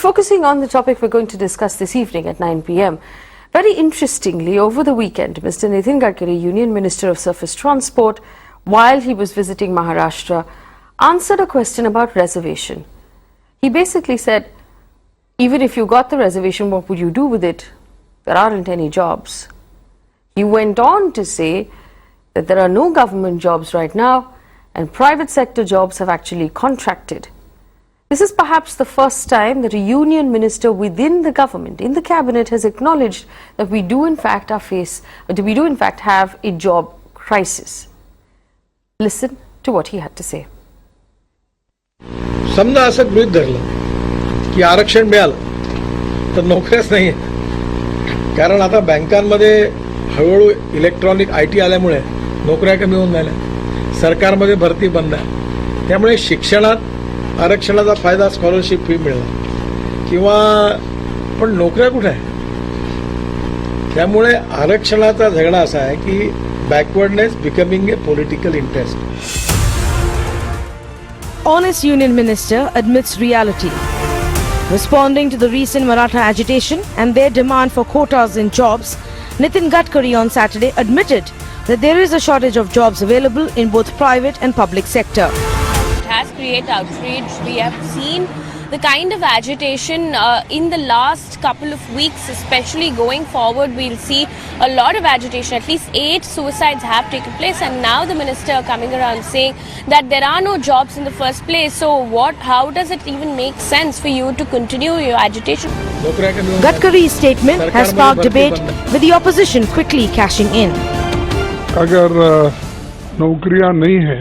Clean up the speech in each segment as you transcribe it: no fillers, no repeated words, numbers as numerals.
focusing on the topic we're going to discuss this evening at 9 p.m. Very interestingly, over the weekend, Mr. Nitin Gadkari, Union Minister of Surface Transport, while he was visiting Maharashtra, answered a question about reservation. He basically said, even if you got the reservation, what would you do with it? There aren't any jobs. He went on to say that there are no government jobs right now and private sector jobs have actually contracted. This is perhaps the first time that a union minister within the government, in the cabinet, has acknowledged that we do in fact have a job crisis. Listen to what he had to say. समजा असं गृहीत धरलं की आरक्षण मिळालं तर नोकऱ्याच नाही आहे, कारण आता बँकांमध्ये हळूहळू इलेक्ट्रॉनिक IT आल्यामुळे नोकऱ्या कमी होऊन राहिल्या, सरकारमध्ये भरती बंद आहे, त्यामुळे शिक्षणात आरक्षणाचा फायदा स्कॉलरशिप फी मिळणार किंवा पण नोकऱ्या कुठे आहे? त्यामुळे आरक्षणाचा झगडा असा आहे की backwardness becoming a political interest. Honest Union Minister admits reality. Responding to the recent Maratha agitation and their demand for quotas in jobs, Nitin Gadkari on Saturday admitted that there is a shortage of jobs available in both private and public sector. It has created outrage. We have seen the kind of agitation in the last couple of weeks, especially going forward. We'll see a lot of agitation. At least 8 suicides have taken place, and now the minister coming around saying that there are no jobs in the first place. So how does it even make sense for you to continue your agitation? Gadkari's statement has sparked debate, with the opposition quickly cashing in. अगर नौकरियां नहीं है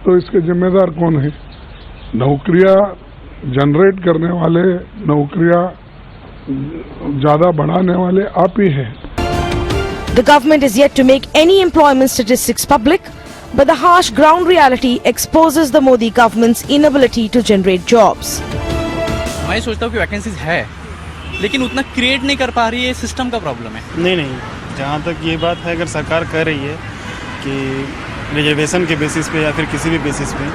तो इसके जिम्मेदार कौन है? नौकरियां जनरेट करने वाले, नौकरियां ज़्यादा बढ़ाने वाले आप ही हैं. The government is yet to make any employment statistics public, but the harsh ground reality exposes the Modi government's inability to generate jobs. मैं सोचता हूँ कि वैकेंसीज है, लेकिन उतना क्रिएट नहीं कर पा रही है, सिस्टम का प्रॉब्लम है. नहीं, जहाँ तक ये बात है, अगर सरकार कह रही है कि रिजर्वेशन के बेसिस पे या फिर किसी भी बेसिस पे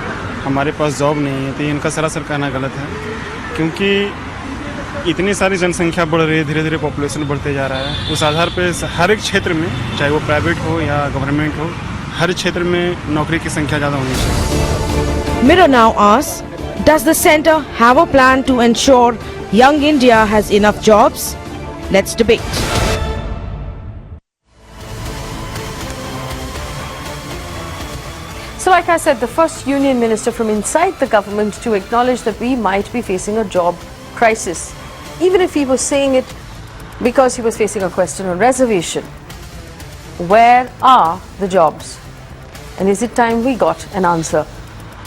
हमारे पास जॉब नहीं है, तो इनका सरासर कहना गलत है, क्योंकि इतनी सारी जनसंख्या बढ़ रही है, धीरे धीरे पॉपुलेशन बढ़ते जा रहा है. उस आधार पे हर एक क्षेत्र में, चाहे वो प्राइवेट हो या गवर्नमेंट हो, हर क्षेत्र में नौकरी की संख्या ज़्यादा होनी चाहिए. Mirror now asks, does the centre have a plan to ensure young India has enough jobs? Let's debate. So like I said, the first union minister from inside the government to acknowledge that we might be facing a job crisis, even if he was saying it because he was facing a question on reservation. Where are the jobs? And is it time we got an answer?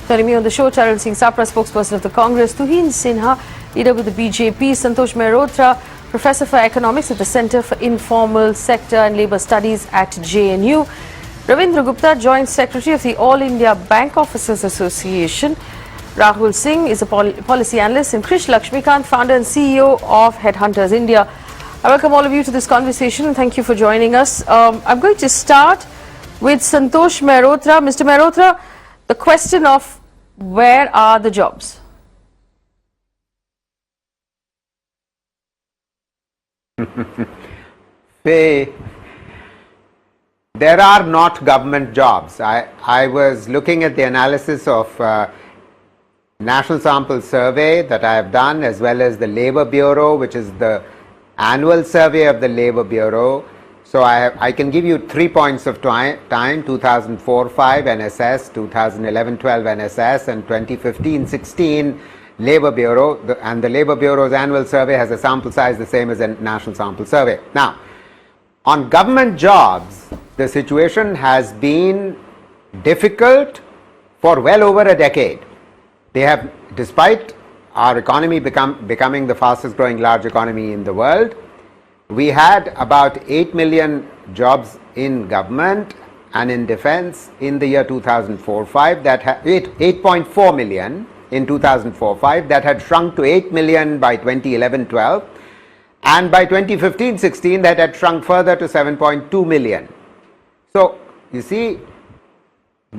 Joining me on the show, Charan Singh Sapra, spokesperson of the Congress, Tuhin Sinha, leader with the BJP, Santosh Mehrotra, professor for economics at the Centre for Informal Sector and Labour Studies at JNU, Ravindra Gupta, Joint Secretary of the All India Bank Officers Association. Rahul Singh is a policy analyst, and Krish Lakshmikant, founder and CEO of Headhunters India. I welcome all of you to this conversation and thank you for joining us. I'm going to start with Santosh Mehrotra. Mr. Mehrotra, the question of where are the jobs? Faye, there are not government jobs. I was looking at the analysis of National Sample Survey that I have done, as well as the Labour Bureau, which is the annual survey of the Labour Bureau. So I can give you 3 points of time: 2004-05 NSS, 2011-12 NSS, and 2015-16 Labour Bureau. And the Labour Bureau's annual survey has a sample size the same as a National Sample Survey. Now, on government jobs, the situation has been difficult for well over a decade. They have, despite our economy becoming the fastest growing large economy in the world, we had about 8 million jobs in government and in defense in the year 2004-05, that 8.4 million in 2004-05, that had shrunk to 8 million by 2011-12, and by 2015-16 that had shrunk further to 7.2 million. So you see,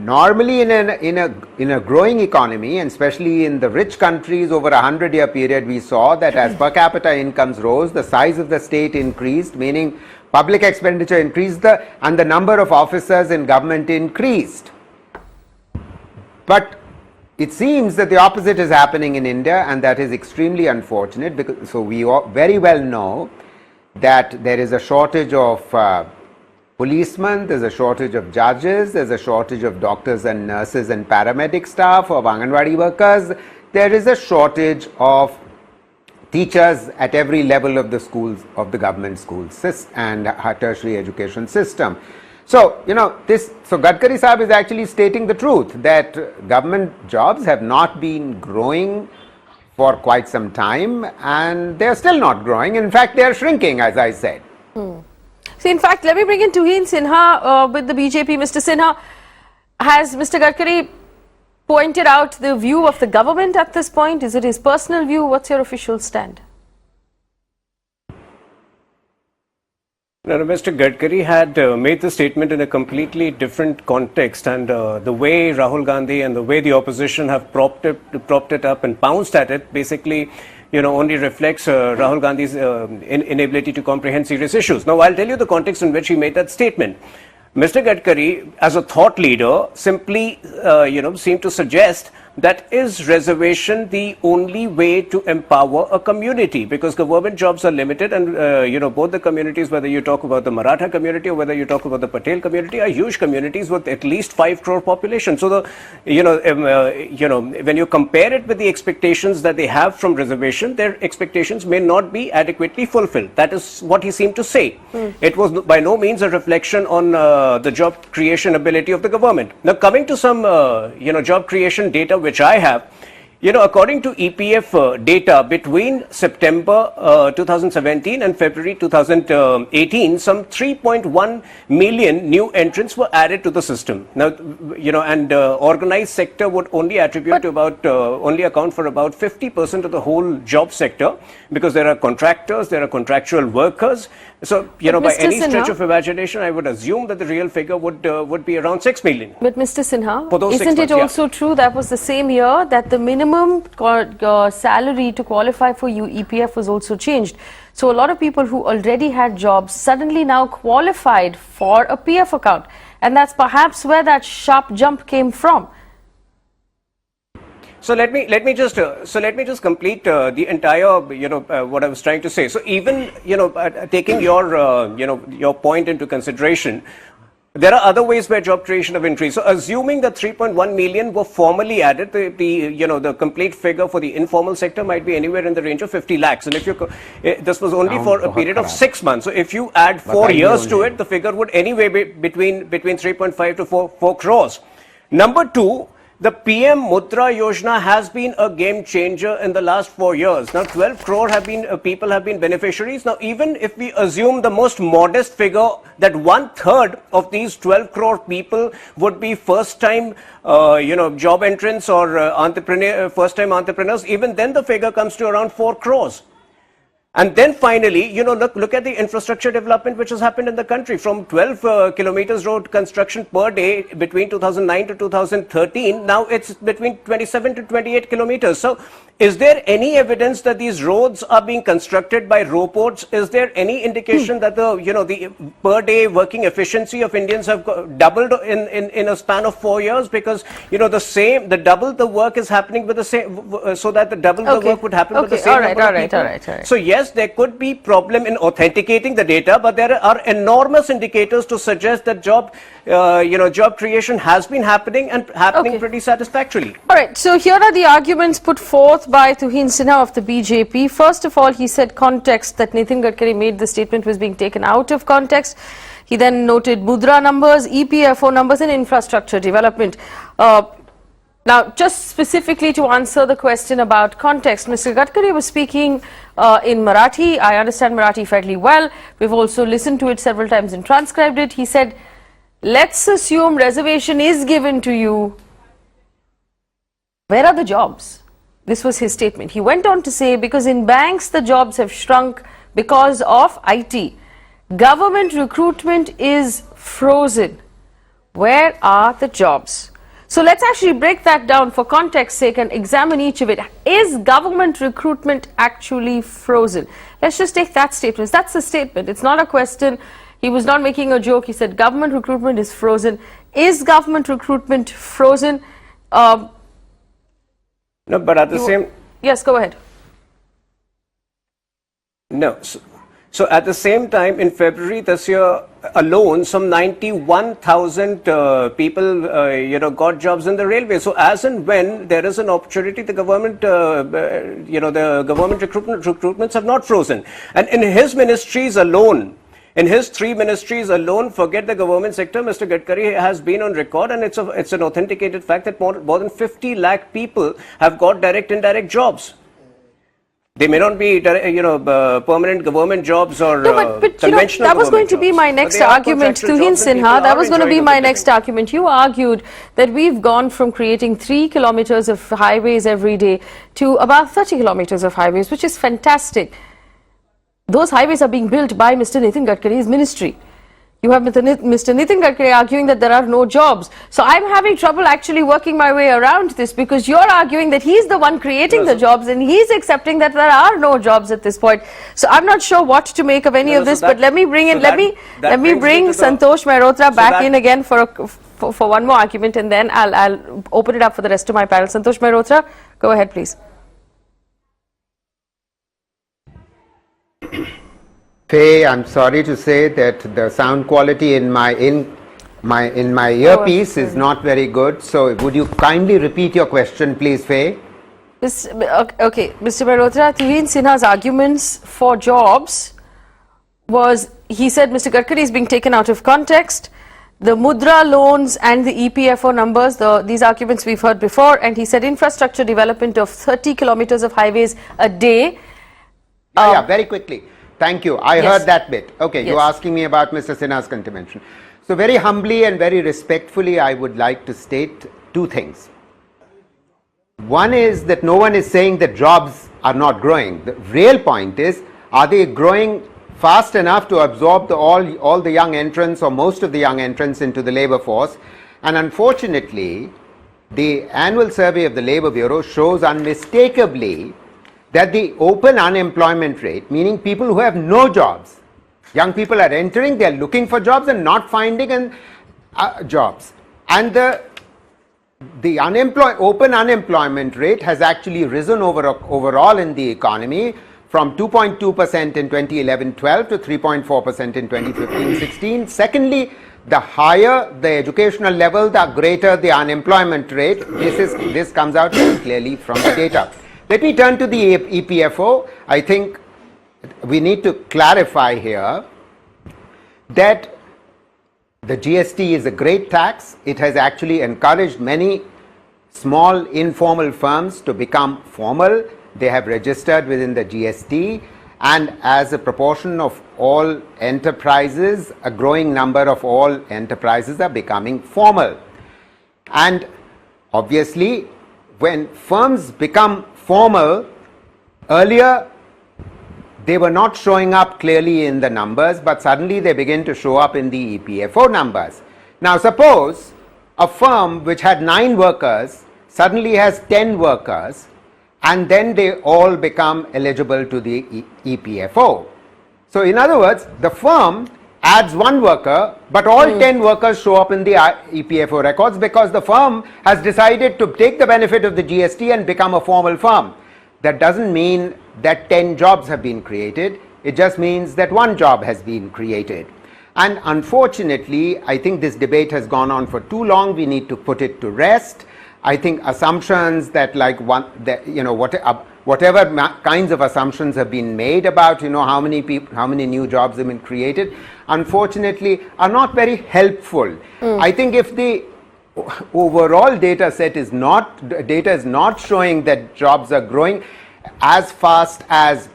normally in a growing economy, and especially in the rich countries over a 100-year period, we saw that as per capita incomes rose, the size of the state increased, meaning public expenditure increased, and the number of officers in government increased. But it seems that the opposite is happening in India, and that is extremely unfortunate, because so we very well know that there is a shortage of policemen, there's a shortage of judges, there's a shortage of doctors and nurses and paramedic staff, of Anganwadi workers, there is a shortage of teachers at every level of the schools, of the government schools and tertiary education system. So, so Gadkari Sahab is actually stating the truth that government jobs have not been growing for quite some time, and they are still not growing. In fact, they are shrinking, as I said. So, in fact, let me bring in Tuhin Sinha with the BJP. Mr. Sinha, has Mr. Gadkari pointed out the view of the government at this point? Is it his personal view? What's your official stand? No, Mr. Gadkari had made the statement in a completely different context, and the way Rahul Gandhi and the way the opposition have propped it up and pounced at it basically, only reflects Rahul Gandhi's inability to comprehend serious issues. Now, I'll tell you the context in which he made that statement. Mr. Gadkari, as a thought leader, simply, seemed to suggest that is reservation the only way to empower a community, because government jobs are limited, and both the communities, whether you talk about the Maratha community or whether you talk about the Patel community, are huge communities with at least 5 crore population. So when you compare it with the expectations that they have from reservation, their expectations may not be adequately fulfilled. That is what he seemed to say. It was by no means a reflection on the job creation ability of the government. Now, coming to some job creation data which I have, according to EPF data, between September 2017 and February 2018, some 3.1 million new entrants were added to the system. Now, and organized sector would only attribute to about, only account for about 50% of the whole job sector, because there are contractors, there are contractual workers. So, by any stretch of imagination, I would assume that the real figure would be around 6 million. But Mr. Sinha, for those isn't it also true that was the same year that the minimum salary to qualify for EPF was also changed? So a lot of people who already had jobs suddenly now qualified for a PF account, and that's perhaps where that sharp jump came from. So let me just complete the entire what I was trying to say. So even taking your point into consideration, there are other ways where job creation have increased. So assuming that 3.1 million were formally added, the complete figure for the informal sector might be anywhere in the range of 50 lakhs. And if this was only for a period of 6 months, so if you add 4 years to it, the figure would anyway be between 3.5 to 4 crores. Number 2. The PM Mudra Yojana has been a game changer in the last 4 years. Now, 12 crore people have been beneficiaries. Now, even if we assume the most modest figure that 1/3 of these 12 crore people would be first-time, job entrants or first-time entrepreneurs, even then the figure comes to around 4 crores. And then finally, look at the infrastructure development which has happened in the country. From 12 kilometers road construction per day between 2009 to 2013, now it's between 27 to 28 kilometers. So is there any evidence that these roads are being constructed by robots? Is there any indication that the per day working efficiency of Indians have doubled in a span of 4 years? Because the double the work is happening with the same, so that the double the work would happen with the same number of people. All right. So yes, there could be problem in authenticating the data, but there are enormous indicators to suggest that job creation has been happening and happening pretty satisfactorily. All right. So here are the arguments put forth by Tuhin Sinha of the BJP. First of all, he said context, that Nitin Gadkari made the statement was being taken out of context. He then noted Mudra numbers, EPFO numbers and infrastructure development. Now, just specifically to answer the question about context, Mr. Gadkari was speaking in Marathi. I understand Marathi fairly well. We've also listened to it several times and transcribed it. He said, let's assume reservation is given to you. Where are the jobs? This was his statement. He went on to say, because in banks the jobs have shrunk because of IT. Government recruitment is frozen. Where are the jobs? So let's actually break that down for context's sake and examine each of it. Is government recruitment actually frozen? Let's just take that statement. That's a statement. It's not a question. He was not making a joke. He said government recruitment is frozen. Is government recruitment frozen? No, but at the same... Yes, go ahead. No. So at the same time, in February this year alone, some 91,000 people, got jobs in the railway. So as and when there is an opportunity, the government, the government recruitments have not frozen. And in his ministries alone, in his 3 ministries alone, forget the government sector, Mr. Gadkari has been on record, and it's an authenticated fact that more than 50 lakh people have got direct and indirect jobs. They may not be, permanent government jobs or conventional that was going to be my next argument, Tuhin Sinha. That was going to be my next argument. You argued that we've gone from creating 3 kilometers of highways every day to about 30 kilometers of highways, which is fantastic. Those highways are being built by Mr. Nitin Gadkari's ministry. You have Mr. Nitin Gadkari arguing that there are no jobs. So I'm having trouble actually working my way around this, because you're arguing that he's the one creating the jobs and he's accepting that there are no jobs at this point. So I'm not sure what to make of any of this, but let me bring in, let me bring Santosh Mehrotra back in again for one more argument, and then I'll open it up for the rest of my panel. Santosh Mehrotra, go ahead, please. Faye, I'm sorry to say that the sound quality in my earpiece is not very good. So would you kindly repeat your question, please, Faye? Okay, Mr. Mehrotra, Tuhin Sinha's arguments for jobs was, he said Mr. Gadkari is being taken out of context. The Mudra loans and the EPFO numbers, these arguments we've heard before, and he said infrastructure development of 30 kilometers of highways a day. Yeah, very quickly. Thank you. I heard that bit. Okay, you're asking me about Mr. Sinha's intervention. So very humbly and very respectfully, I would like to state 2 things. One is that no one is saying that jobs are not growing. The real point is, are they growing fast enough to absorb all the young entrants or most of the young entrants into the labor force? And unfortunately, the annual survey of the Labour Bureau shows unmistakably that the open unemployment rate, meaning people who have no jobs, young people are entering, they are looking for jobs and not finding jobs. And the open unemployment rate has actually risen overall in the economy from 2.2% in 2011-12 to 3.4% in 2015-16. Secondly, the higher the educational level, the greater the unemployment rate. This comes out very clearly from the data. Let me turn to the EPFO. I think we need to clarify here that the GST is a great tax. It has actually encouraged many small informal firms to become formal. They have registered within the GST, and as a proportion of all enterprises, a growing number of all enterprises are becoming formal. And obviously, when firms become formal, earlier they were not showing up clearly in the numbers, but suddenly they begin to show up in the EPFO numbers. Now suppose a firm which had 9 workers suddenly has 10 workers, and then they all become eligible to the EPFO. So in other words, the firm adds 1 worker, but all 10 workers show up in the EPFO records because the firm has decided to take the benefit of the GST and become a formal firm. That doesn't mean that 10 jobs have been created. It just means that 1 job has been created. And unfortunately, I think this debate has gone on for too long. We need to put it to rest. I think assumptions that whatever kinds of assumptions have been made about how many new jobs have been created, unfortunately are not very helpful. I think if the overall data set is not showing that jobs are growing as fast as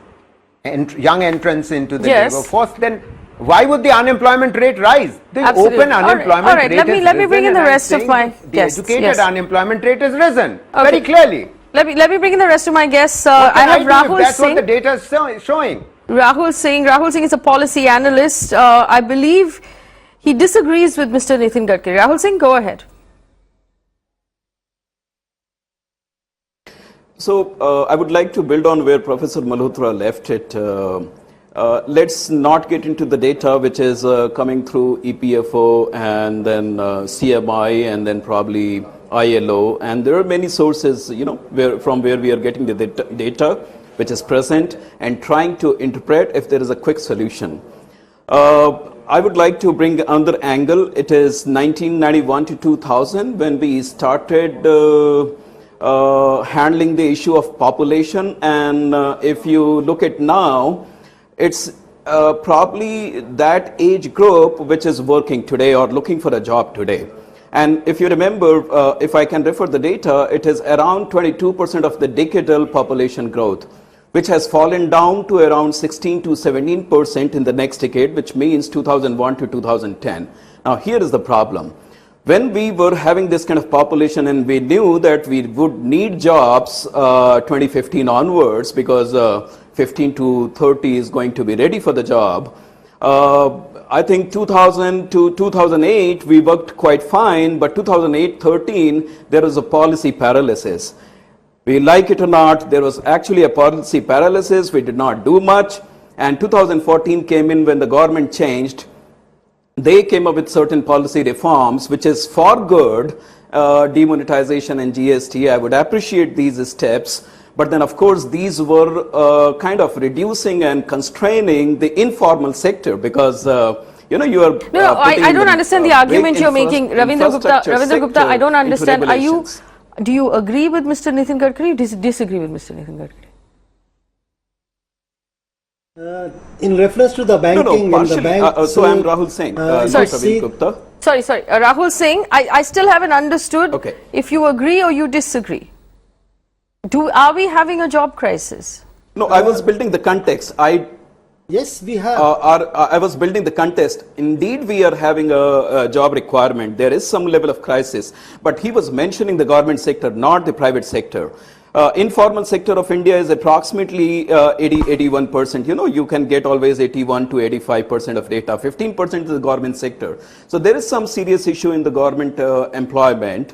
young entrants into the labor force, then why would the unemployment rate rise? The open unemployment rate has risen. Let me bring in the rest of my guests. The educated unemployment rate has risen very clearly. Let me bring in the rest of my guests. I have Rahul Singh. That's Singh. what the data is showing. Rahul Singh is a policy analyst. I believe he disagrees with Mr. Nitin Gadkari. Rahul Singh, go ahead. So I would like to build on where Professor Malhotra left it. Let's not get into the data which is coming through EPFO and then CMI and then probably ILO, and there are many sources, from where we are getting the data which is present and trying to interpret if there is a quick solution. I would like to bring another angle. It is 1991 to 2000 when we started handling the issue of population, and if you look at now, it's probably that age group which is working today or looking for a job today. And if you remember, if I can refer the data, it is around 22% of the decadal population growth, which has fallen down to around 16 to 17% in the next decade, which means 2001 to 2010. Now, here is the problem. When we were having this kind of population and we knew that we would need jobs 2015 onwards, because 15 to 30 is going to be ready for the job, I think 2000 to 2008 we worked quite fine, but 2008-13 there was a policy paralysis. We like it or not, there was actually a policy paralysis. We did not do much, and 2014 came in when the government changed. They came up with certain policy reforms which is for good, demonetization and GST. I would appreciate these steps. But then, of course, these were kind of reducing and constraining the informal sector, because you are. No, I don't understand the argument you're making, Ravindra Gupta. I don't understand. Do you agree with Mr. Nitin Gadkari? Or disagree with Mr. Nitin Gadkari? In reference to the banking and the bank. So I'm Rahul Singh. Sorry, Gupta. Sorry, Rahul Singh. I still haven't understood. Okay. If you agree or you disagree. Are we having a job crisis? No, I was building the context. Yes, we have. I was building the context. Indeed, we are having a job requirement. There is some level of crisis. But he was mentioning the government sector, not the private sector. Informal sector of India is approximately 81%. You can get always 81 to 85% of data. 15% is the government sector. So there is some serious issue in the government employment.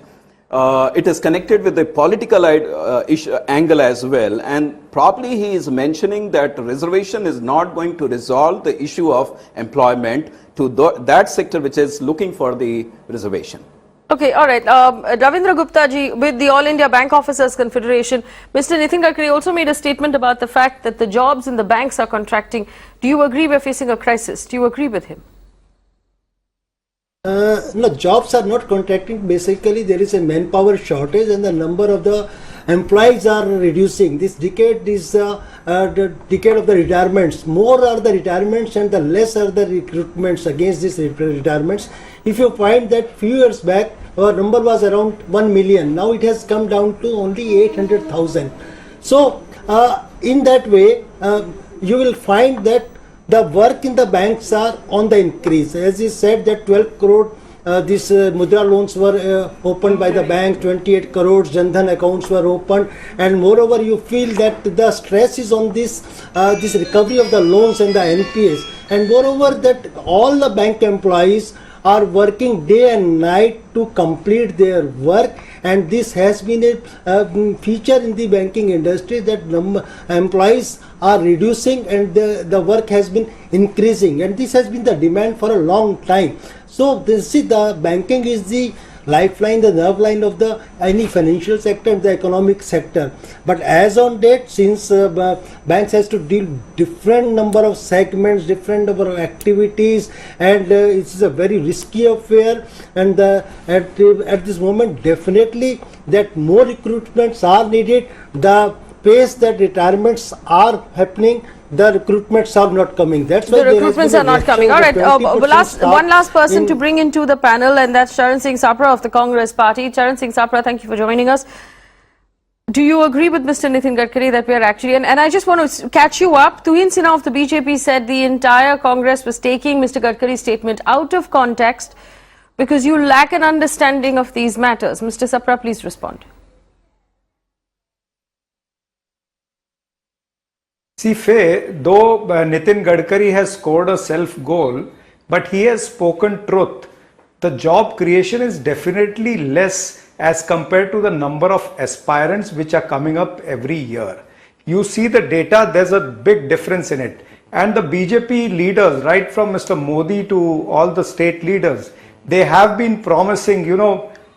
It is connected with the political angle as well, and probably he is mentioning that reservation is not going to resolve the issue of employment to that sector which is looking for the reservation. Okay, all right. Ravindra Gupta ji, with the All India Bank Officers Confederation, Mr. Nitin Gadkari also made a statement about the fact that the jobs in the banks are contracting. Do you agree we're facing a crisis? Do you agree with him? No, jobs are not contracting. Basically, there is a manpower shortage and the number of the employees are reducing. This decade is the decade of the retirements. More are the retirements and the less are the recruitments against these retirements. If you find that few years back, our number was around 1 million. Now it has come down to only 800,000. So, in that way, you will find that the work in the banks are on the increase. As he said that 12 crore these Mudra loans were opened by the bank, 28 crores Jan Dhan accounts were opened, and moreover you feel that the stress is on this recovery of the loans and the NPAs, and moreover that all the bank employees are working day and night to complete their work, and this has been a feature in the banking industry that employees are reducing and the work has been increasing, and this has been the demand for a long time. So the banking is the lifeline, the nerve line of the any financial sector and the economic sector. But as on date, since banks has to deal different number of segments, different number of activities, and it is a very risky affair, and at this moment definitely that more recruitments are needed. The pace that retirements are happening, the recruitments are not coming. That's why the recruitments are not coming. All right, one last person to bring into the panel, and that's Charan Singh Sapra of the Congress Party. Charan Singh Sapra, thank you for joining us. Do you agree with Mr. Nitin Gadkari that we are actually, and I just want to catch you up, Tuhin Sinha of the BJP said the entire Congress was taking Mr. Gadkari's statement out of context because you lack an understanding of these matters. Mr. Sapra, please respond. See, Faye, though Nitin Gadkari has scored a self-goal, but he has spoken truth. The job creation is definitely less as compared to the number of aspirants which are coming up every year. You see the data, there's a big difference in it. And the BJP leaders, right from Mr. Modi to all the state leaders, they have been promising,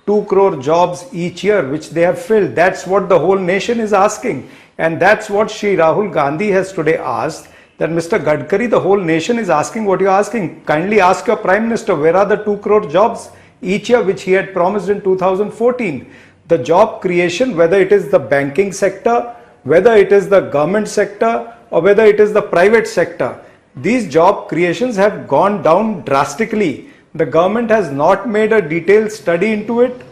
2 crore jobs each year, which they have filled. That's what the whole nation is asking. And that's what Shri Rahul Gandhi has today asked, that Mr. Gadkari, the whole nation is asking what you're asking. Kindly ask your Prime Minister, where are the 2 crore jobs each year, which he had promised in 2014? The job creation, whether it is the banking sector, whether it is the government sector, or whether it is the private sector, these job creations have gone down drastically. The government has not made a detailed study into it.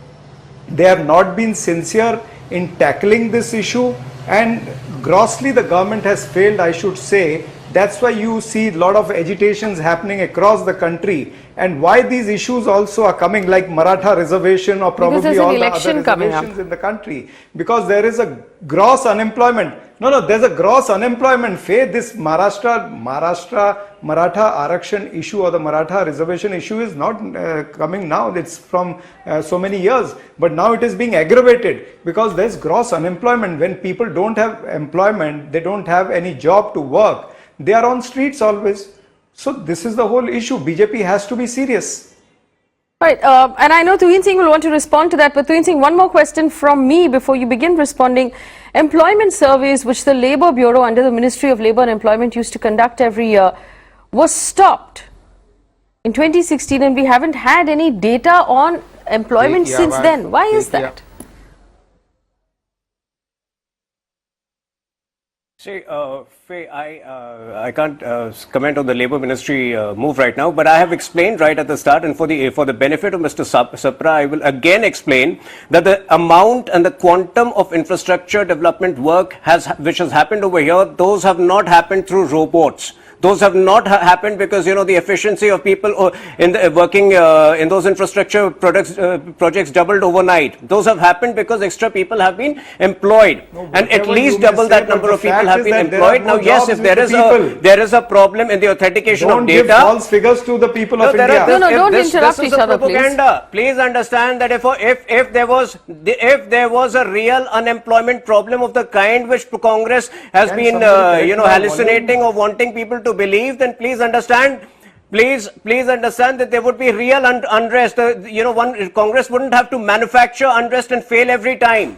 They have not been sincere in tackling this issue, and grossly the government has failed, I should say. That's why you see a lot of agitations happening across the country, and why these issues also are coming, like Maratha reservation or probably all the other reservations in the country, because there is a gross unemployment. No, there's a gross unemployment. Faye, this Maratha Arakshan issue or the Maratha reservation issue is not coming now. It's from so many years. But now it is being aggravated because there's gross unemployment. When people don't have employment, they don't have any job to work, they are on streets always. So this is the whole issue. BJP has to be serious. Right, and I know Tuhin Singh will want to respond to that, but Tuhin Singh, one more question from me before you begin responding. Employment surveys, which the Labour Bureau under the Ministry of Labour and Employment used to conduct every year, was stopped in 2016, and we haven't had any data on employment since then. Why is that? See, Faye, I can't comment on the Labour Ministry move right now, but I have explained right at the start, and for the benefit of Mr. Sapra, I will again explain that the amount and the quantum of infrastructure development work which has happened over here, those have not happened through robots. Those have not happened because, the efficiency of people in the working in those infrastructure projects doubled overnight. Those have happened because extra people have been employed, and at least double that number of people have been employed. Now, yes, if there is a problem in the authentication of data, don't give false figures to the people of India. Don't interrupt each other, propaganda. Please understand that if there was a real unemployment problem of the kind which Congress has been hallucinating or wanting people to believe, then please understand that there would be real unrest. Congress wouldn't have to manufacture unrest and fail every time.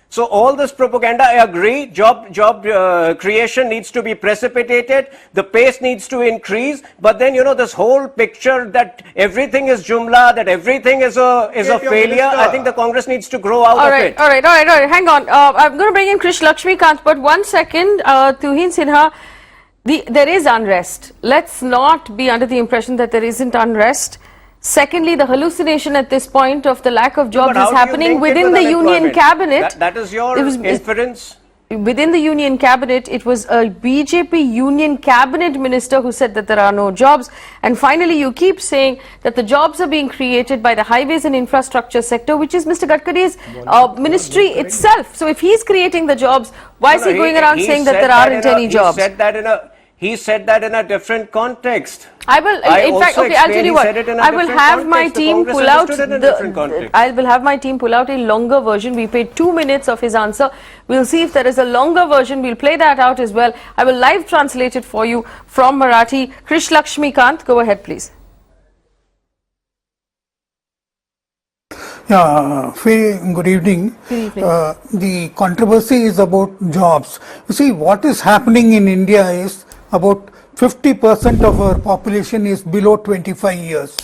So all this propaganda, I agree, job creation needs to be precipitated, the pace needs to increase, but then this whole picture that everything is jumla, that everything is a failure, I think the Congress needs to grow out of it. All right, hang on. I'm going to bring in Krish Lakshmikant, but 1 second, Tuhin Sinha. There is unrest. Let's not be under the impression that there isn't unrest. Secondly, the hallucination at this point of the lack of jobs is happening within the union cabinet. That is your inference. Within the union cabinet, it was a BJP union cabinet minister who said that there are no jobs. And finally, you keep saying that the jobs are being created by the highways and infrastructure sector, which is Mr. Gadkari's ministry itself. So if he's creating the jobs, why is he going around saying that there aren't any jobs? He said that in a different context. I'll tell you what. I will have my team pull out a longer version. We paid 2 minutes of his answer. We'll see if there is a longer version. We'll play that out as well. I will live translate it for you from Marathi. Krish Lakshmikant, go ahead, please. Yeah, Faye, good evening. Good evening. The controversy is about jobs. You see, what is happening in India is about 50% of our population is below 25 years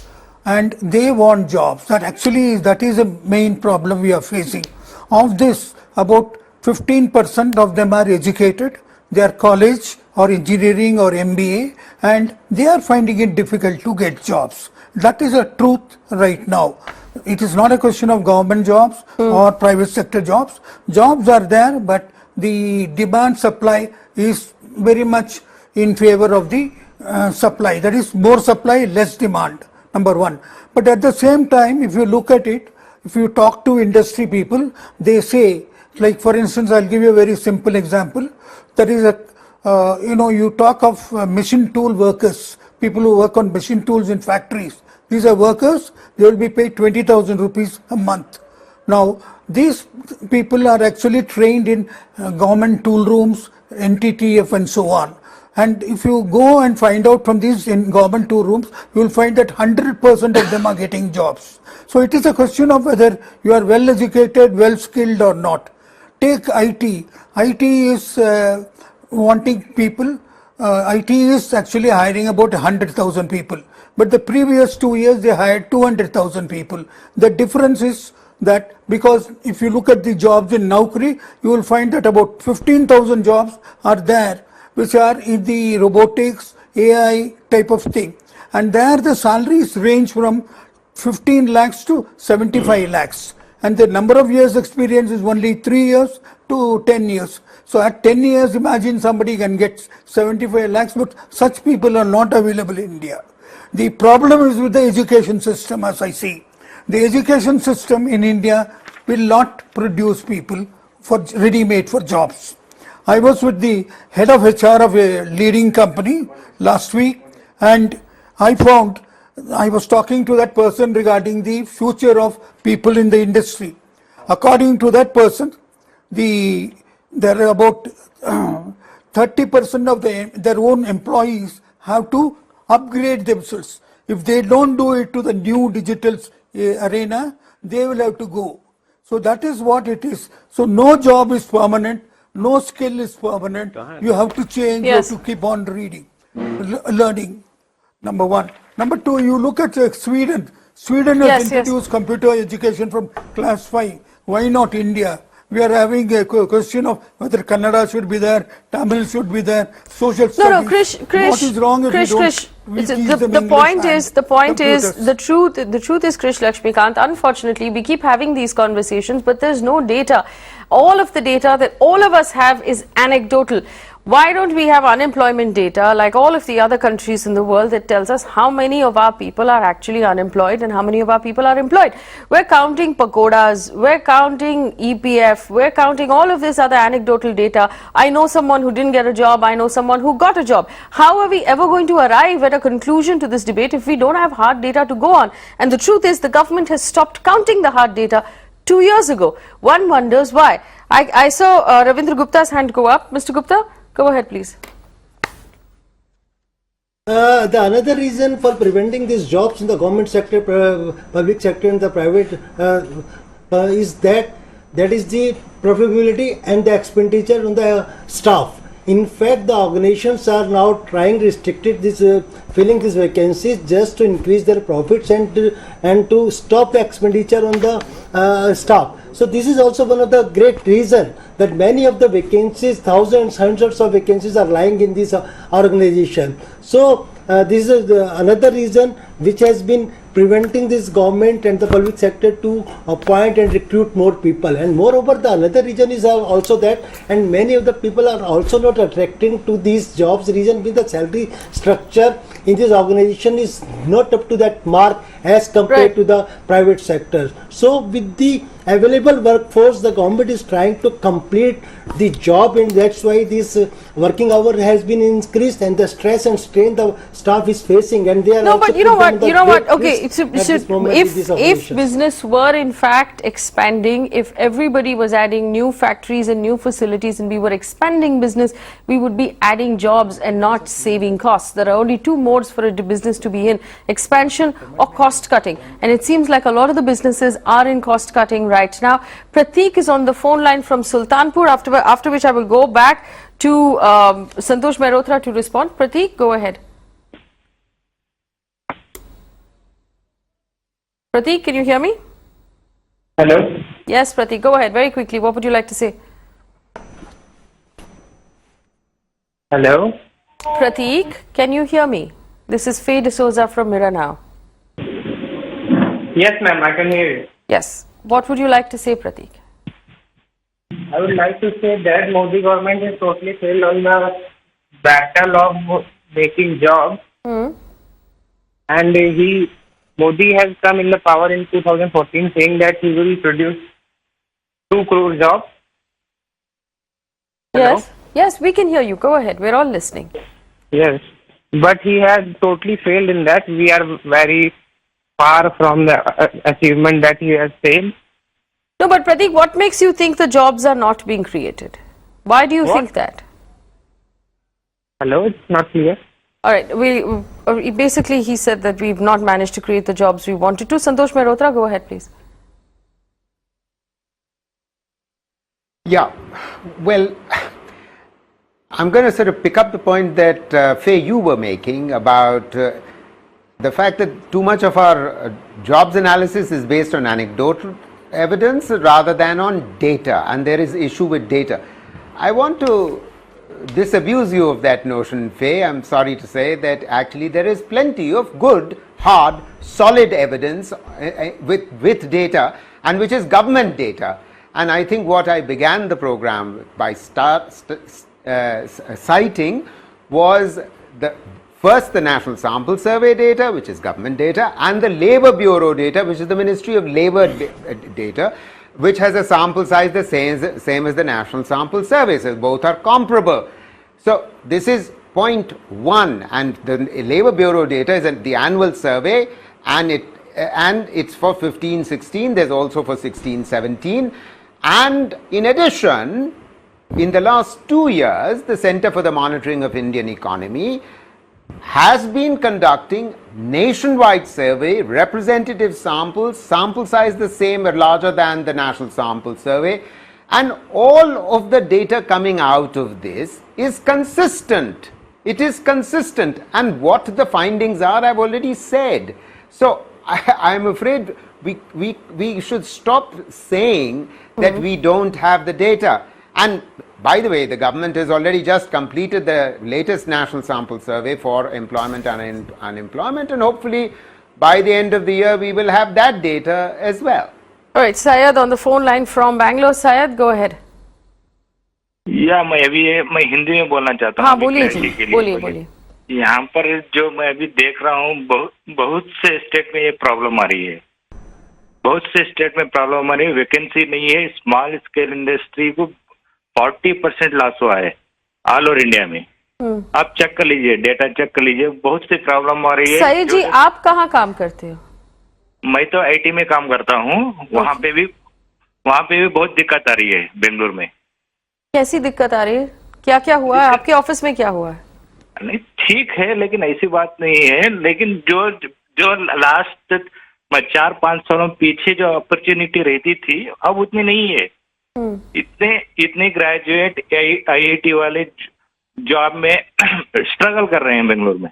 and they want jobs. That is a main problem we are facing. Of this, about 15% of them are educated. They are college or engineering or MBA, and they are finding it difficult to get jobs. That is a truth right now. It is not a question of government jobs or private sector jobs. Jobs are there, but the demand supply is very much in favor of the supply. That is, more supply, less demand, number one. But at the same time, if you look at it, if you talk to industry people, they say, like for instance, I'll give you a very simple example. That is, you talk of machine tool workers, people who work on machine tools in factories. These are workers, they will be paid 20,000 rupees a month. Now, these people are actually trained in government tool rooms, NTTF and so on. And if you go and find out from these in government tool rooms, you will find that 100% of them are getting jobs. So it is a question of whether you are well educated, well skilled or not. Take IT. IT is wanting people. IT is actually hiring about 100,000 people. But the previous 2 years they hired 200,000 people. The difference is that because if you look at the jobs in Naukri, you will find that about 15,000 jobs are there which are in the robotics, AI type of thing. And there the salaries range from 15 lakhs to 75 lakhs. And the number of years experience is only 3 years to 10 years. So at 10 years, imagine somebody can get 75 lakhs, but such people are not available in India. The problem is with the education system, as I see. The education system in India will not produce people for ready-made for jobs. I was with the head of HR of a leading company last week, and I was talking to that person regarding the future of people in the industry. According to that person, there are about 30% of their own employees have to upgrade themselves. If they don't do it to the new digital arena, they will have to go. So that is what it is. So no job is permanent, no skill is permanent. You have to change, Yes. you have to keep on reading, learning. Number one. Number two, you look at Sweden. Sweden has introduced computer education from class 5. Why not India? We are having a question of whether Kannada should be there, Tamil should be there, social studies. No, Krish. What is wrong if we don't teach them The point English is, the point is, computers? the truth is, Krish Lakshmikant, unfortunately, we keep having these conversations, but there's no data. All of the data that all of us have is anecdotal. Why don't we have unemployment data like all of the other countries in the world that tells us how many of our people are actually unemployed and how many of our people are employed? We're counting pagodas, we're counting EPF, we're counting all of this other anecdotal data. I know someone who didn't get a job, I know someone who got a job. How are we ever going to arrive at a conclusion to this debate if we don't have hard data to go on? And the truth is the government has stopped counting the hard data 2 years ago. One wonders why. I saw Ravindra Gupta's hand go up. Mr. Gupta? Go ahead, please. The another reason for preventing these jobs in the government sector, public sector and the private is that is the profitability and the expenditure on the staff. In fact, the organizations are now trying restricted this filling these vacancies just to increase their profits and to stop the expenditure on the staff. So this is also one of the great reason that many of the vacancies, thousands, hundreds of vacancies are lying in this organization. So this is another reason which has been preventing this government and the public sector to appoint and recruit more people. And moreover, the another reason is also that, and many of the people are also not attracting to these jobs. Reason being the salary structure in this organization is not up to that mark as compared to the private sector. So with the available workforce, the government is trying to complete the job, and that's why this working hour has been increased and the stress and strain the staff is facing, and they are No, also but you know what? You know what? Okay, if if business were in fact expanding, if everybody was adding new factories and new facilities, and we were expanding business, we would be adding jobs and not saving costs. There are only two modes for a business to be in: expansion or cost cutting. And it seems like a lot of the businesses are in cost cutting right now. Prateek is on the phone line from Sultanpur. After which I will go back to Santosh Mehrotra to respond. Prateek, go ahead. Prateek, can you hear me? Hello. Yes, Prateek, go ahead very quickly. What would you like to say? Hello. Prateek, can you hear me? This is Faye D'Souza from Mira Now. Yes, ma'am, I can hear you. Yes. What would you like to say, Prateek? I would like to say that Modi government has totally failed on the battle of making jobs. And Modi has come in the power in 2014 saying that he will produce 2 crore jobs. Hello? Yes. Yes, we can hear you. Go ahead. We're all listening. Yes. but he has totally failed in that. We are very far from the achievement that he has failed. No, but Pratik, what makes you think the jobs are not being created? Why do you think that? Hello, it's not clear. All right, basically he said that we've not managed to create the jobs we wanted to. Santosh Mehrotra, go ahead, please. Yeah, well, I'm going to sort of pick up the point that Faye, you were making about the fact that too much of our jobs analysis is based on anecdotal evidence rather than on data, and there is issue with data. I want to disabuse you of that notion, Faye. I'm sorry to say that actually there is plenty of good, hard, solid evidence with data, and which is government data. And I think what I began the program by citing was first the National Sample Survey data, which is government data, and the Labour Bureau data, which is the Ministry of Labour data, which has a sample size the same as the National Sample Survey. So both are comparable. So this is point one, and the Labour Bureau data is the annual survey, and it's for 15-16. There's also for 16-17, and in addition, in the last 2 years, the Centre for the Monitoring of Indian Economy has been conducting nationwide survey, representative samples, sample size the same or larger than the National Sample Survey, and all of the data coming out of this is consistent. It is consistent, and what the findings are, I've already said. So I'm afraid we should stop saying that we don't have the data. And by the way, the government has already just completed the latest National Sample Survey for employment and unemployment, and hopefully by the end of the year we will have that data as well. All right, Syed on the phone line from Bangalore. Syed, go ahead. या मैं हिंदी में बोलना चाहता हूँ। हाँ, बोलिए। यहाँ पर जो मैं अभी देख रहा हूँ, बहुत से स्टेट में ये प्रॉब्लम आ रही है। बहुत से स्टेट में प्रॉब्लम आ रही है, वैकेंसी नहीं है। स्मॉल स्केल इंडस्ट्री को 40% लॉस हुआ है ऑल ओवर इंडिया में। आप चेक कर लीजिए, डेटा चेक कर लीजिए, बहुत सी प्रॉब्लम आ रही है। सही जी, आप कहाँ काम करते हो? मैं तो आईटी में काम करता हूँ। वहाँ पे भी बहुत दिक्कत आ रही है बेंगलुरु में। कैसी दिक्कत आ रही है? क्या क्या हुआ है आपके ऑफिस में? क्या हुआ है? नहीं, ठीक है, लेकिन ऐसी बात नहीं है। लेकिन जो लास्ट 4-5 सालों पीछे जो अपॉर्चुनिटी रहती थी, अब उतनी नहीं है। इतने ग्रेजुएट आईआईटी वाले जॉब में स्ट्रगल कर रहे हैं बेंगलुरु में।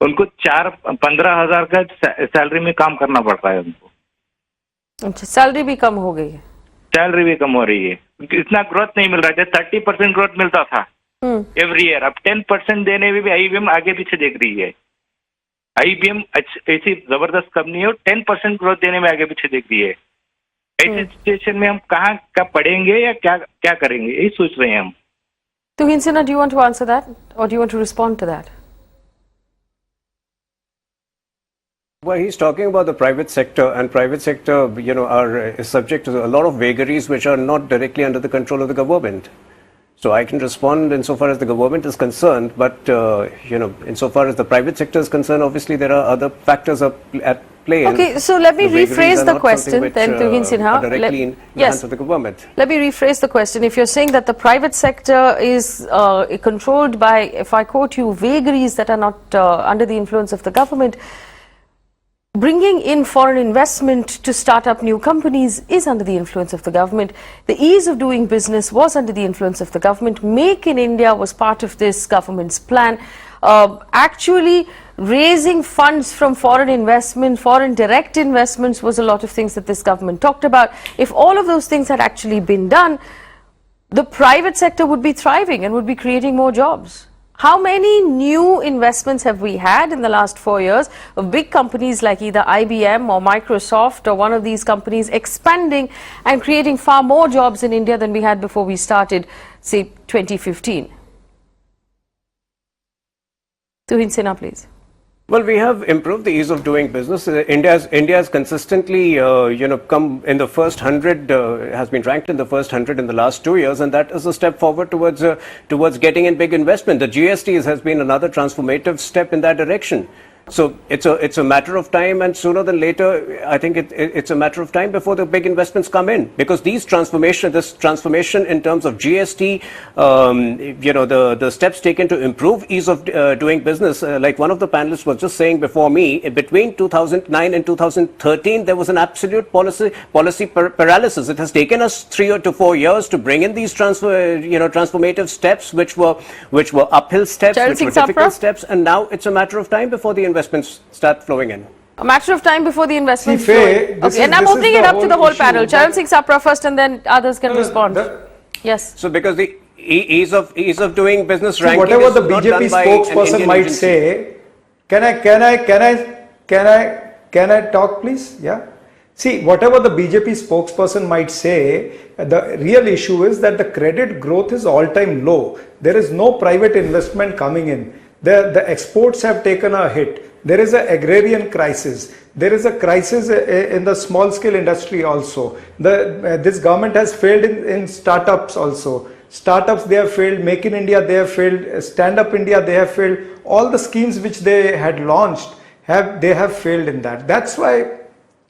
उनको 4-15 हजार का सैलरी में काम करना पड़ता है उनको। अच्छा, सैलरी भी कम हो गई है? सैलरी भी कम हो रही है, इतना ग्रोथ नहीं मिल रहा है। 30% ग्रोथ मिलता था एवरी ईयर, अब 10% देने में भी आईबीएम आगे पीछे देख रही है। आईबीएम ऐसी जबरदस्त कंपनी है और 10% ग्रोथ देने में आगे पीछे देख रही है। ऐसी सिचुएशन में हम कहाँ पढ़ेंगे या क्या करेंगे, यही सोच रहे हैं हम। Tuhin Sinha, do you want to answer that or do you want to respond to that? Well, he's talking about the private sector, and private sector, is subject to a lot of vagaries which are not directly under the control of the government. So I can respond insofar as the government is concerned, but insofar as the private sector is concerned, obviously there are other factors at play. Okay, so let me rephrase the question then, Tuhin Sinha. Directly in the hands of the government. Let me rephrase the question. If you're saying that the private sector is controlled by, if I quote you, vagaries that are not under the influence of the government, bringing in foreign investment to start up new companies is under the influence of the government. The ease of doing business was under the influence of the government. Make in India was part of this government's plan. Actually raising funds from foreign investment, foreign direct investments was a lot of things that this government talked about. If all of those things had actually been done, the private sector would be thriving and would be creating more jobs. How many new investments have we had in the last 4 years of big companies like either IBM or Microsoft or one of these companies expanding and creating far more jobs in India than we had before we started, say, 2015? Tuhin Sinha, please. Well, we have improved the ease of doing business. India has consistently, come in the first 100, has been ranked in the first 100 in the last 2 years, and that is a step forward towards getting in big investment. The GST has been another transformative step in that direction. So it's a matter of time, and sooner than later, I think it's a matter of time before the big investments come in, because this transformation in terms of GST, the steps taken to improve ease of doing business, like one of the panelists was just saying before me, between 2009 and 2013, there was an absolute policy paralysis. It has taken us 3 to 4 years to bring in these transformative steps, which were uphill steps, which were difficult steps, and now it's a matter of time before the investments start flowing in. A matter of time before the investments Faye, flow in. Okay, and I'm opening it up to the whole panel. Charan Singh Sapra first, and then others can respond. Yes. So because the ease of doing business ranking, whatever the is not BJP done by an spokesperson Indian might agency. say, can I talk, please? Yeah. See, whatever the BJP spokesperson might say, the real issue is that the credit growth is all-time low. There is no private investment coming in. The exports have taken a hit. There is an agrarian crisis. There is a crisis in the small scale industry also. This government has failed in startups also. Startups, they have failed. Make in India, they have failed. Stand Up India, they have failed. All the schemes which they had launched, they have failed in that. That's why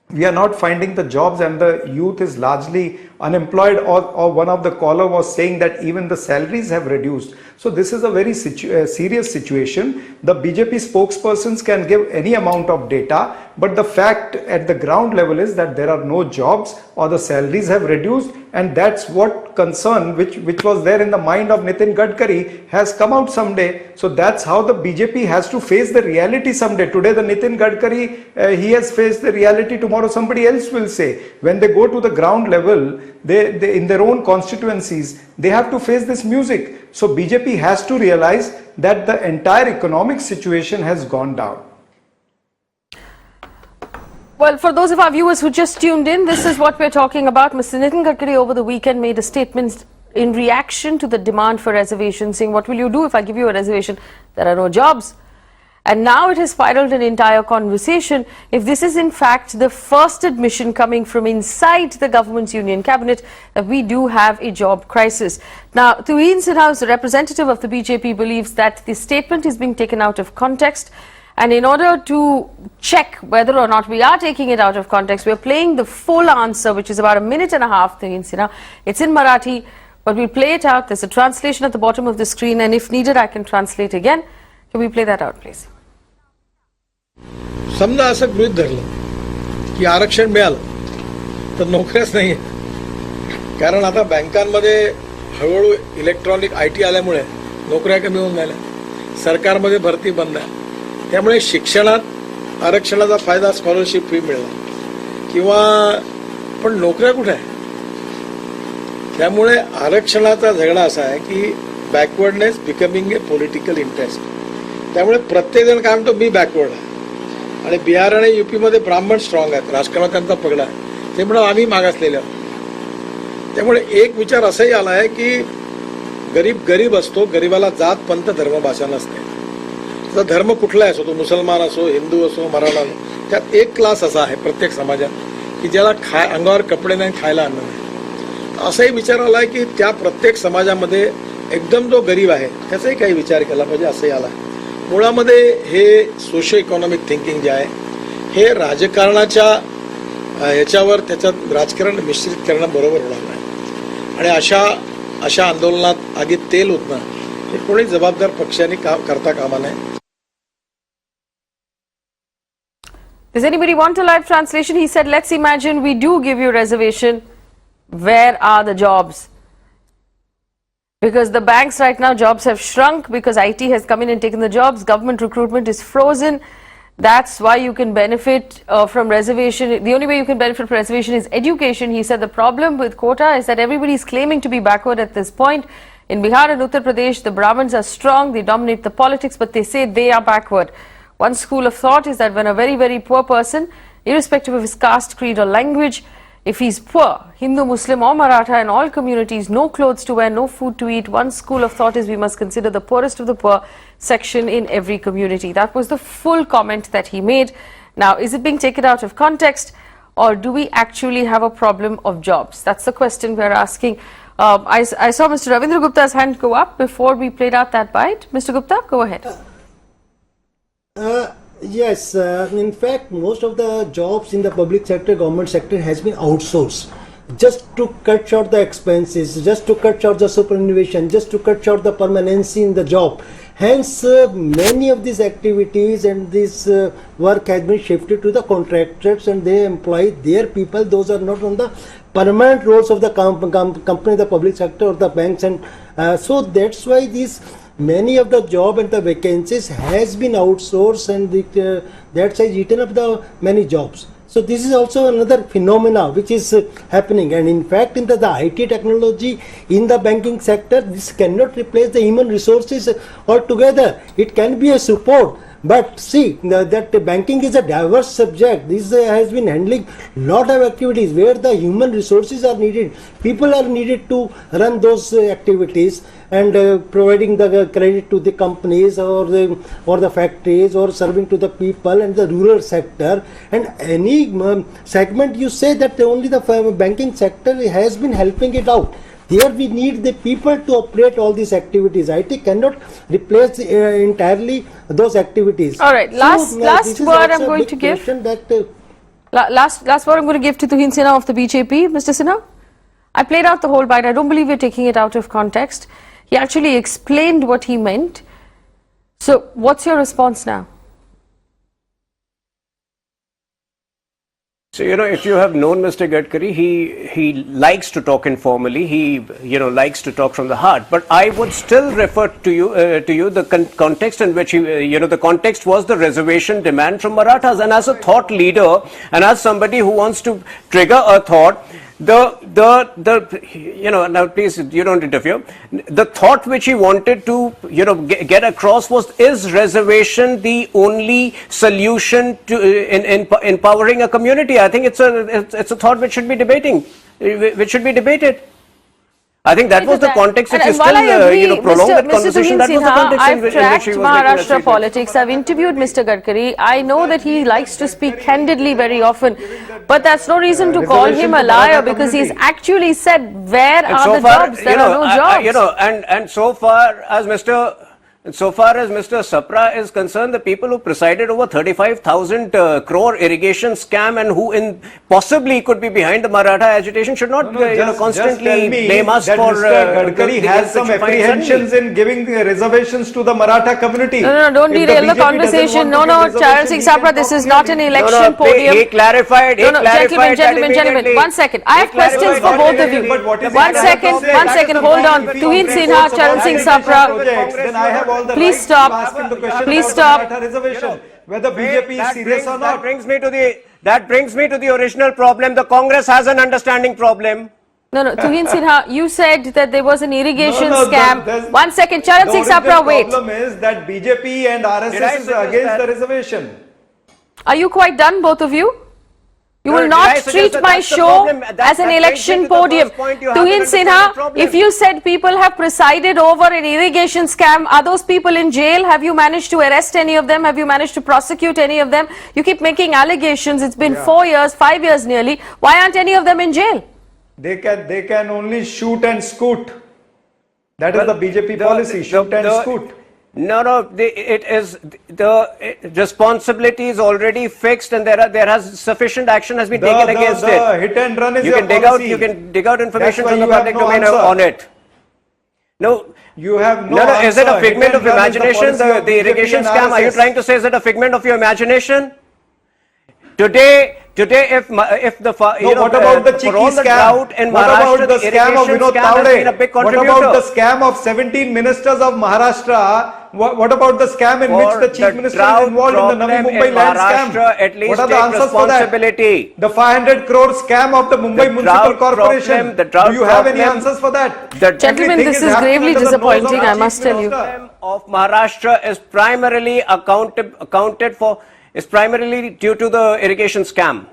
we are not finding the jobs, and the youth is largely unemployed, or one of the caller was saying that even the salaries have reduced. So this is a very serious situation. The BJP spokespersons can give any amount of data, but the fact at the ground level is that there are no jobs or the salaries have reduced, and that's what concern which was there in the mind of Nitin Gadkari has come out someday. So that's how the BJP has to face the reality someday. Today the Nitin Gadkari, he has faced the reality, tomorrow somebody else will say. When they go to the ground level, they in their own constituencies, they have to face this music. So BJP has to realize that the entire economic situation has gone down. Well, for those of our viewers who just tuned in, this is what we're talking about. Mr. Nitin Gadkari over the weekend made a statement in reaction to the demand for reservations, saying, what will you do if I give you a reservation? There are no jobs. And now it has spiraled an entire conversation. If this is in fact the first admission coming from inside the government's union cabinet that we do have a job crisis. Now, Tuhin Sinha, the representative of the BJP, believes that the statement is being taken out of context. And in order to check whether or not we are taking it out of context, we are playing the full answer, which is about 1.5 minutes, Tuhin Sinha. It's in Marathi, but we'll play it out. There's a translation at the bottom of the screen, and if needed, I can translate again. Can we play that out, please? समजा असं गृहीत धरलं की आरक्षण मिळालं तर नोकऱ्याच नाही, कारण आता बँकांमध्ये हळूहळू इलेक्ट्रॉनिक IT आल्यामुळे नोकऱ्या कमी होऊन राहिल्या, सरकारमध्ये भरती बंद आहे, त्यामुळे शिक्षणात आरक्षणाचा फायदा स्कॉलरशिप फी मिळाला किंवा पण नोकऱ्या कुठे आहे. त्यामुळे आरक्षणाचा झगडा असा आहे की backwardness becoming a political interest. त्यामुळे प्रत्येक जण काय म्हणतो मी बॅकवर्ड आहे, आणि बिहार आणि UP मध्ये ब्राह्मण स्ट्रॉंग आहेत, राजकारणात त्यांचा पगडा आहे, ते म्हणून आम्ही मागासलेले आहोत. त्यामुळे एक विचार असाही आला आहे की गरीब गरीब असतो, गरीबाला जात पंथ धर्म भाषा नसते. त्याचा धर्म कुठला असो, तो मुसलमान असो, हिंदू असो, मराठा असो, त्यात एक क्लास असा आहे प्रत्येक समाजात की ज्याला अंगावर कपडे नाही, खायला अन्न नाही. असाही विचार आला आहे की त्या प्रत्येक समाजामध्ये एकदम जो गरीब आहे त्याचाही काही विचार केला पाहिजे, असंही आला आहे. मुळामध्ये हे सोशो इकॉनॉमिक थिंकिंग जे आहे हे राजकारणाच्या याच्यावर त्याच्यात राजकारण मिश्रित करणं बरोबर होणार नाही, आणि अशा आंदोलनात आगीत तेल ओतणं हे कोणी जबाबदार पक्षाने करता कामा नये. Does anybody want a live translation? He said, let's imagine we do give you reservation. Where are the jobs? Because the banks right now, jobs have shrunk because IT has come in and taken the jobs. Government recruitment is frozen. That's why you can benefit from reservation. The only way you can benefit from reservation is education. He said the problem with quota is that everybody is claiming to be backward at this point. In Bihar and Uttar Pradesh, the Brahmins are strong. They dominate the politics, but they say they are backward. One school of thought is that when a very, very poor person, irrespective of his caste, creed or language, If he's poor, Hindu, Muslim or Maratha in all communities, no clothes to wear, no food to eat, one school of thought is we must consider the poorest of the poor section in every community. That was the full comment that he made. Now, is it being taken out of context, or do we actually have a problem of jobs? That's the question we're asking. I saw Mr. Ravindra Gupta's hand go up before we played out that bite. Mr. Gupta, go ahead. Yes, in fact, most of the jobs in the public sector, government sector has been outsourced just to cut short the expenses, just to cut short the superannuation, just to cut short the permanency in the job. Hence, many of these activities and this work has been shifted to the contractors, and they employ their people. Those are not on the permanent roles of the company, the public sector or the banks, and so that's why these many of the job and the vacancies has been outsourced, and that has eaten up the many jobs. So this is also another phenomena which is happening, and in fact in the IT technology in the banking sector, this cannot replace the human resources altogether. It can be a support. But see, that banking is a diverse subject. This has been handling lot of activities where the human resources are needed. People are needed to run those activities and providing the credit to the companies or the factories, or serving to the people and the rural sector. And any segment you say that only the banking sector has been helping it out. Here we need the people to operate all these activities. IT cannot replace entirely those activities. All right, last word I'm going to give. Last word I'm going to give to Tuhin Sinha of the BJP. Mr. Sinha, I played out the whole bite. I don't believe you're taking it out of context. He actually explained what he meant. So what's your response now? So, if you have known Mr. Gadkari, he likes to talk informally. He, likes to talk from the heart. But I would still refer to you the context in which the context was the reservation demand from Marathas. And as a thought leader, and as somebody who wants to trigger a thought, now please, you don't interfere. The thought which he wanted to, get across was, is reservation the only solution to in empowering a community? I think it's a thought which should be debated. I think that was the context. If you still, prolong that conversation, that was the context in which he was I've tracked Maharashtra politics. I've interviewed Mr. Gadkari. I know that he likes to speak candidly very often, but that's no reason to call him a liar, because he's actually said where are the jobs? There are no jobs. And so far as Mr. Sapra is concerned, the people who presided over 35,000 crore irrigation scam and who possibly could be behind the Maratha agitation should not constantly blame us for Mr. Gadkari has some apprehensions in giving reservations to the Maratha community. No, don't derail the conversation. No, Charan Singh Sapra, this is not an election podium. He clarified. Gentlemen, 1 second. I have questions for both of you. 1 second, hold on. Tuhin Sinha, Charan Singh Sapra. Please stop. Please stop. Whether BJP is serious or not. That brings me to the original problem. The Congress has an understanding problem. No, Tuhin Sinha, you said that there was an irrigation scam. 1 second, Charan Singh Sapra, wait. The problem is that BJP and RSS is against the reservation. Are you quite done, both of you? You will not treat my show as an election podium. Tuhin Sinha, if you said people have presided over an irrigation scam, are those people in jail? Have you managed to arrest any of them? Have you managed to prosecute any of them? You keep making allegations. It's been 4 years, 5 years nearly. Why aren't any of them in jail? They can only shoot and scoot. That is the BJP policy, shoot and scoot. No, the responsibility is already fixed, and there has sufficient action has been taken against it. The hit and run is you can dig out information from the public domain on it. No, you have no. No, is it a figment of imagination? The irrigation scam? Are you trying to say is it a figment of your imagination? Today, if the what about the Chiki scam? What about the scam of Vinod Tawde? What about the scam of 17 ministers of Maharashtra? What about the scam in which the chief minister is involved in the Navi Mumbai land scam? What are the answers for that? The 500 crore scam of the Mumbai Municipal Corporation. Do you have any answers for that? Gentlemen, this is gravely disappointing, I must tell you. Of Maharashtra is primarily accounted for. Is primarily due to the irrigation scam.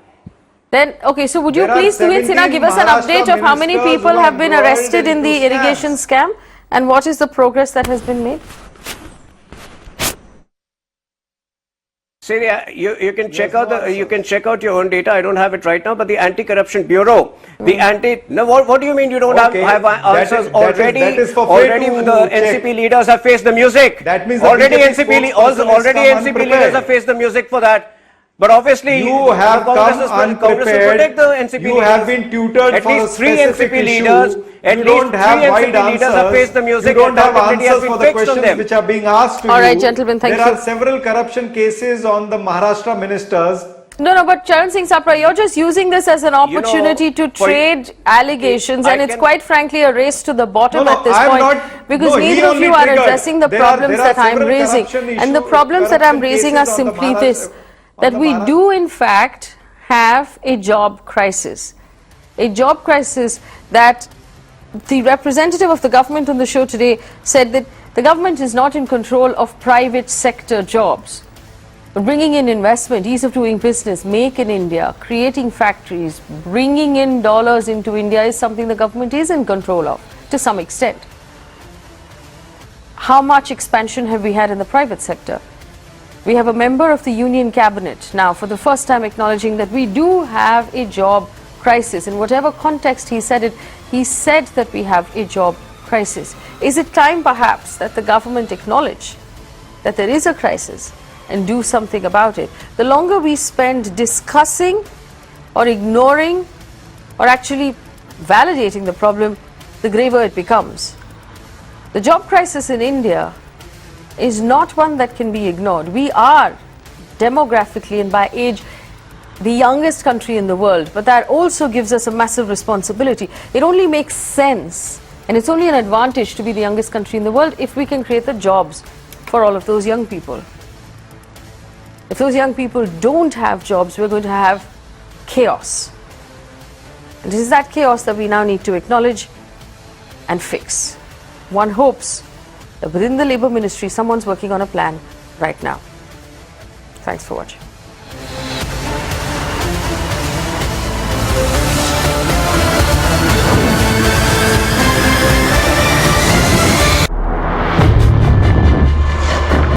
Then, okay, so would you There are please, Sumit Sinha, 17 give us an update of how many Maharashtra people ministers have who been are arrested in embroiled the into irrigation scams. scam, and what is the progress that has been made? See, you can check out you can check out your own data. I don't have it right now, but the Anti-Corruption Bureau, no, what do you mean you don't Okay, have answers already? that is for Faye Already to the check. NCP leaders have faced the music. That means the already BJP NCP spokesperson has already come NCP leaders unprepared. have faced the music for that. But obviously, You have Congress come is Congress will protect the NCP You leaders. have been tutored At for a least three specific NCP issue. leaders, at You least don't have three wide NCP leaders have faced the answers. music. You don't have Accountability has answers been for the fixed on questions them. which are being asked to you. All right, gentlemen, thank There you. are several corruption cases on the Maharashtra ministers. No, but Charan Singh Sapra, you're just using this as an opportunity to trade allegations, and it's quite frankly a race to the bottom at this I'm point, not- because no, he neither of only you are triggered. addressing the There problems are that I'm several raising. corruption And the problems that I'm corruption raising are cases on the simply this, that we do in fact have a job crisis. A job crisis that the representative of the government on the show today said that the government is not in control of private sector jobs. But bringing in investment, ease of doing business, make in India, creating factories, bringing in dollars into India is something the government is in control of to some extent. How much expansion have we had in the private sector? We have a member of the Union Cabinet now for the first time acknowledging that we do have a job crisis. In whatever context he said it, he said that we have a job crisis. Is it time perhaps that the government acknowledge that there is a crisis and do something about it? The longer we spend discussing or ignoring or actually validating the problem, the graver it becomes. The job crisis in India is not one that can be ignored. We are demographically and by age the youngest country in the world, but that also gives us a massive responsibility. It only makes sense, and it's only an advantage to be the youngest country in the world if we can create the jobs for all of those young people. If those young people don't have jobs, we're going to have chaos. And it is that chaos that we now need to acknowledge and fix. One hopes that within the Labour Ministry, someone's working on a plan right now. Thanks for watching.